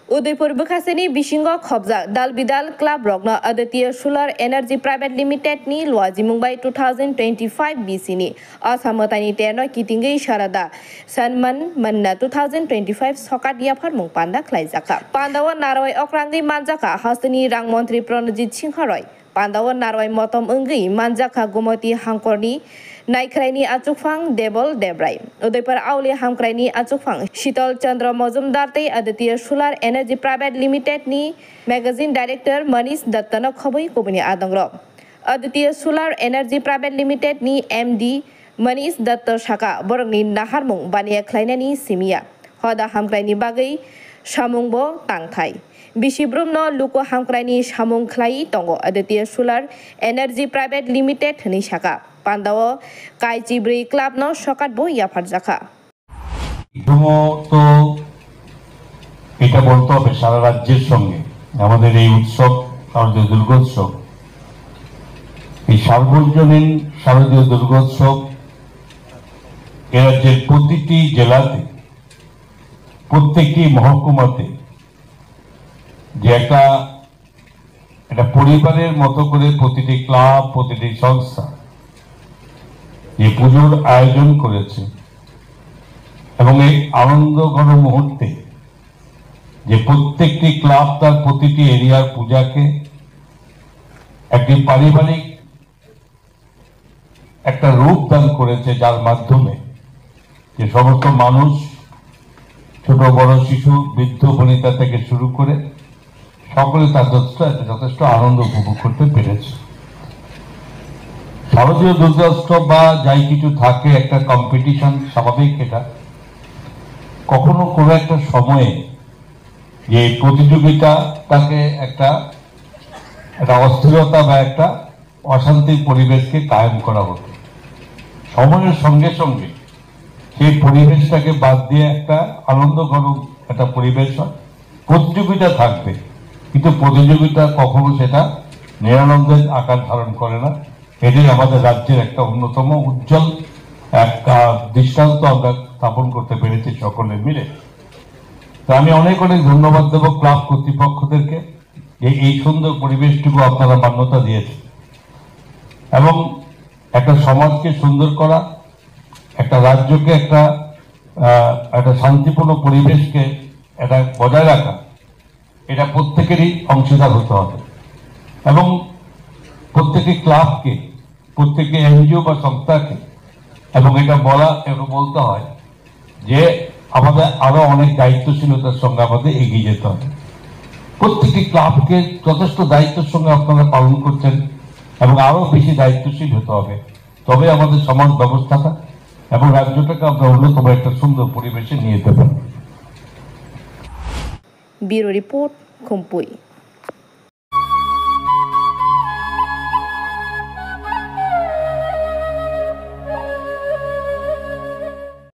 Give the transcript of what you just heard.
उदयपुर बखासेनी बिशिंगो खबजा दाल बिदाल क्लाब रगनो Aditya solar energy private limited नि लवाजी मुंबाई 2025 बीसी नि असमतानि तेनो कितिंगै इशारादा सनमान मन्ना 2025 सकात याफार मुं पान्दा खलाइजाखा पान्दाव नारवाय अक्रांगै मानजाखा हास्तनि रां मन्त्री प्रणजित सिंह रय पान्दाव नारवाय मतम अंगै मानजाखा गुमति हांकरनि नाइख्राइनि आचुफां देबल देब्राय उदयपुर आवली हामख्राइनि आचुफां शीतल चंद्र मजुमदार तै Aditya solar energy private limited नि मैगजीन डायरेक्टर मनीष दत्तन खबै कुबनि आदंग्र Aditya solar energy private limited नि एमडी मनीष दत्त शाखा बरंनि नाहारमुं बानिया खलायनायनि सिमिया हदा हामख्राइनि बागै सामुंबो तांथाय बिसिब्रुम न लुको हामख्राइनि सामुं खलाय दंग Aditya solar energy private limited नि शाखा पांदाव काइचिब्री क्लाब न सकात बो याफार जाखा তো এটা বলতে হবে সারা রাজ্যের সঙ্গে আমাদের এই উৎসব আমাদের দুর্গোৎসব এই সার্বজনীন শারদীয় দুর্গোৎসব এ রাজ্যের প্রতিটি জেলাতে প্রত্যেকটি মহকুমাতে যে একটা পরিবারের মতো করে প্রতিটি ক্লাব প্রতিটি সংস্থা এই পুজোর আয়োজন করেছে এবং এই আনন্দঘন মুহূর্তে যে প্রত্যেকটি ক্লাব তার প্রতিটি এরিয়ার পূজাকে একটি পারিবারিক একটা রূপ দান করেছে যার মাধ্যমে যে সমস্ত মানুষ ছোট বড় শিশু বৃদ্ধ বনিতা থেকে শুরু করে সকলে তার যথেষ্ট আনন্দ উপভোগ করতে পেরেছে শারদীয় দুর্গোৎসব বা যাই কিছু থাকে একটা কম্পিটিশন স্বাভাবিক এটা কখনো কোনো একটা সময়ে যে প্রতিযোগিতাটাকে একটা অস্থিরতা বা একটা অশান্তির পরিবেশকে কায়েম করা হতো সময়ের সঙ্গে সঙ্গে সেই পরিবেশটাকে বাদ দিয়ে একটা আনন্দঘন একটা পরিবেশ হয় প্রতিযোগিতা থাকবে কিন্তু প্রতিযোগিতা কখনো সেটা নিরানন্দের আকার ধারণ করে না এটাই আমাদের রাজ্যের একটা অন্যতম উজ্জ্বল একটা দৃষ্টান্ত আমরা স্থাপন করতে পেরেছি সকলে মিলে তো আমি অনেক অনেক ধন্যবাদ দেব ক্লাব কর্তৃপক্ষদেরকে যে এই সুন্দর পরিবেশটুকু আপনারা মান্যতা দিয়েছেন এবং একটা সমাজকে সুন্দর করা একটা রাজ্যকে একটা শান্তিপূর্ণ পরিবেশকে এটা বজায় রাখা এটা প্রত্যেকেরই অংশীদার হতে হবে এবং প্রত্যেকটি ক্লাবকে প্রত্যেকটি এনজিও বা সংস্থাকে এবং এটা বলতে হয় যে আমাদের আরো অনেক দায়িত্বশীলতার সঙ্গে আমাদের এগিয়ে যেতে হবে প্রত্যেকটি ক্লাবকে যথেষ্ট দায়িত্বের সঙ্গে আপনারা পালন করছেন এবং আরো বেশি দায়িত্বশীল হতে হবে তবে আমাদের সমাজ ব্যবস্থাটা এবং রাজ্যটাকে আমরা অন্যতম একটা সুন্দর পরিবেশে নিয়ে যেতে পারব। Bureau report খুমপুই।